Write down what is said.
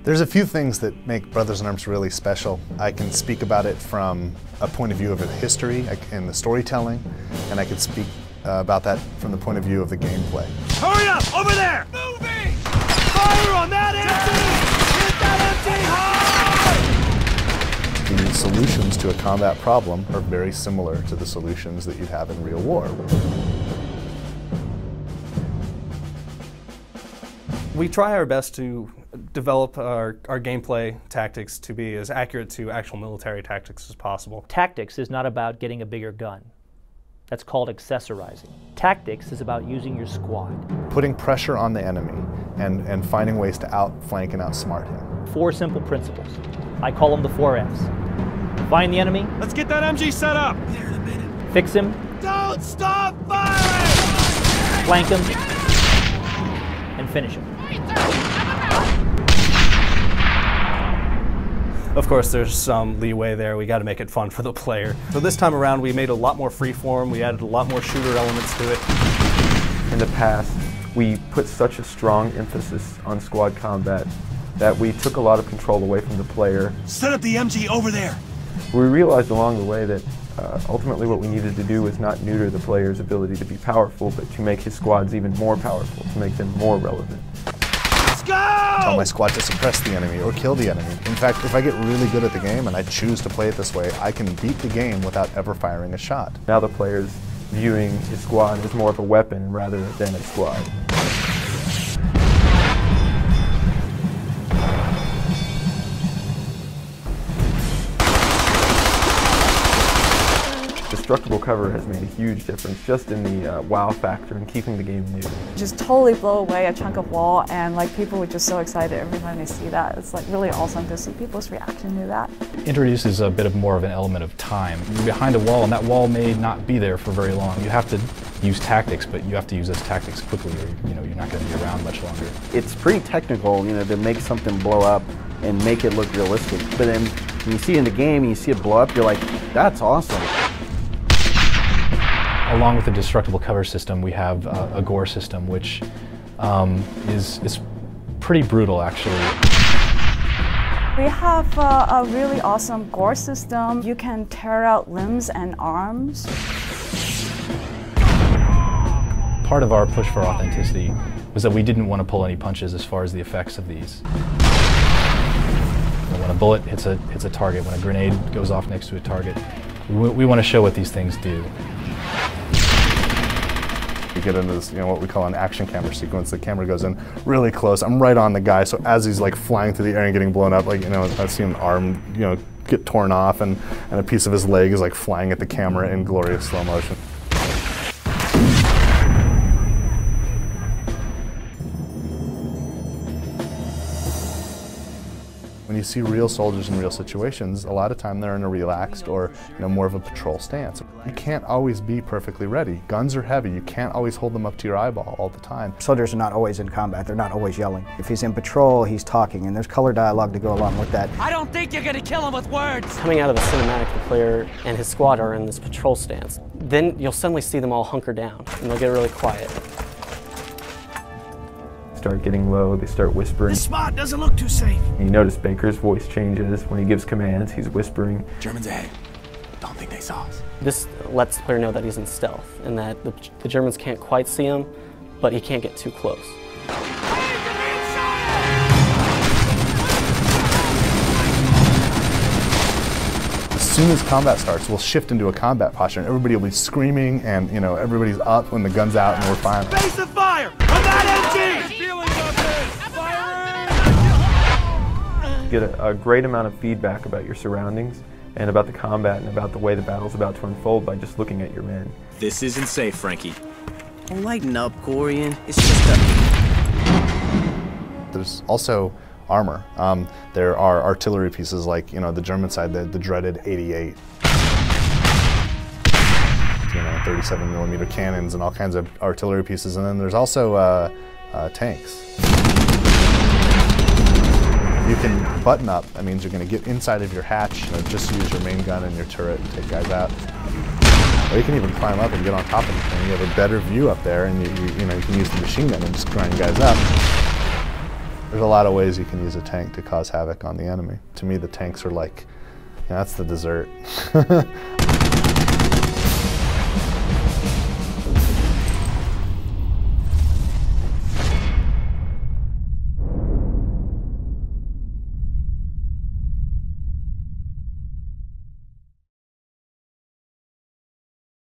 There's a few things that make Brothers in Arms really special. I can speak about it from a point of view of the history and the storytelling, and I can speak about that from the point of view of the gameplay. Hurry up! Over there! Moving! Fire on that empty! Hit that empty! High! The solutions to a combat problem are very similar to the solutions that you'd have in real war. We try our best to develop our gameplay tactics to be as accurate to actual military tactics as possible. Tactics is not about getting a bigger gun. That's called accessorizing. Tactics is about using your squad. Putting pressure on the enemy and finding ways to outflank and outsmart him. 4 simple principles. I call them the 4 F's. Find the enemy. Let's get that MG set up. Fix him. Don't stop firing! Flank him. And finish him. Of course, there's some leeway there. We got to make it fun for the player. So this time around, we made a lot more freeform. We added a lot more shooter elements to it. In the past, we put such a strong emphasis on squad combat that we took a lot of control away from the player. Set up the MG over there. We realized along the way that ultimately what we needed to do was not neuter the player's ability to be powerful, but to make his squads even more powerful, to make them more relevant. Go! Tell my squad to suppress the enemy or kill the enemy. In fact, if I get really good at the game and I choose to play it this way, I can beat the game without ever firing a shot. Now the player's viewing his squad as more of a weapon rather than a squad. Destructible cover has made a huge difference just in the wow factor and keeping the game new. Just totally blow away a chunk of wall, and like people were just so excited every time they see that. It's like really awesome to see people's reaction to that. Introduces a bit of more of an element of time. You're behind a wall and that wall may not be there for very long. You have to use tactics, but you have to use those tactics quickly or you're not going to be around much longer. It's pretty technical, to make something blow up and make it look realistic. But then when you see it in the game and you see it blow up, you're like, that's awesome. Along with the destructible cover system, we have a gore system, which is pretty brutal, actually. We have a really awesome gore system. You can tear out limbs and arms. Part of our push for authenticity was that we didn't want to pull any punches as far as the effects of these. When a bullet hits a target, when a grenade goes off next to a target, we want to show what these things do. We get into this, what we call an action camera sequence. The camera goes in really close. I'm right on the guy, so as he's like flying through the air and getting blown up, I see an arm, get torn off, and a piece of his leg is like flying at the camera in glorious slow motion. When you see real soldiers in real situations, a lot of time they're in a relaxed or more of a patrol stance. You can't always be perfectly ready. Guns are heavy. You can't always hold them up to your eyeball all the time. Soldiers are not always in combat. They're not always yelling. If he's in patrol, he's talking, and there's color dialogue to go along with that. I don't think you're gonna kill him with words! Coming out of the cinematic, the player and his squad are in this patrol stance. Then you'll suddenly see them all hunker down, and they'll get really quiet. Start getting low, they start whispering. This spot doesn't look too safe. You notice Baker's voice changes. When he gives commands, he's whispering. Germans ahead. Don't think they saw us. This lets the player know that he's in stealth and that the Germans can't quite see him, but he can't get too close. As soon as combat starts, we'll shift into a combat posture and everybody will be screaming and everybody's up when the gun's out and we're firing. Base of fire! On that MG! You get a great amount of feedback about your surroundings and about the combat and about the way the battle's about to unfold by just looking at your men. This isn't safe, Frankie. Oh, lighten up, Corian. It's just a... There's also armor. There are artillery pieces like, the German side, the dreaded 88. 37mm cannons and all kinds of artillery pieces. And then there's also tanks. You can button up. That means you're going to get inside of your hatch, just use your main gun and your turret and take guys out. Or you can even climb up and get on top of the thing. You have a better view up there, and you can use the machine gun and just grind guys up. There's a lot of ways you can use a tank to cause havoc on the enemy. To me, the tanks are like, that's the dessert.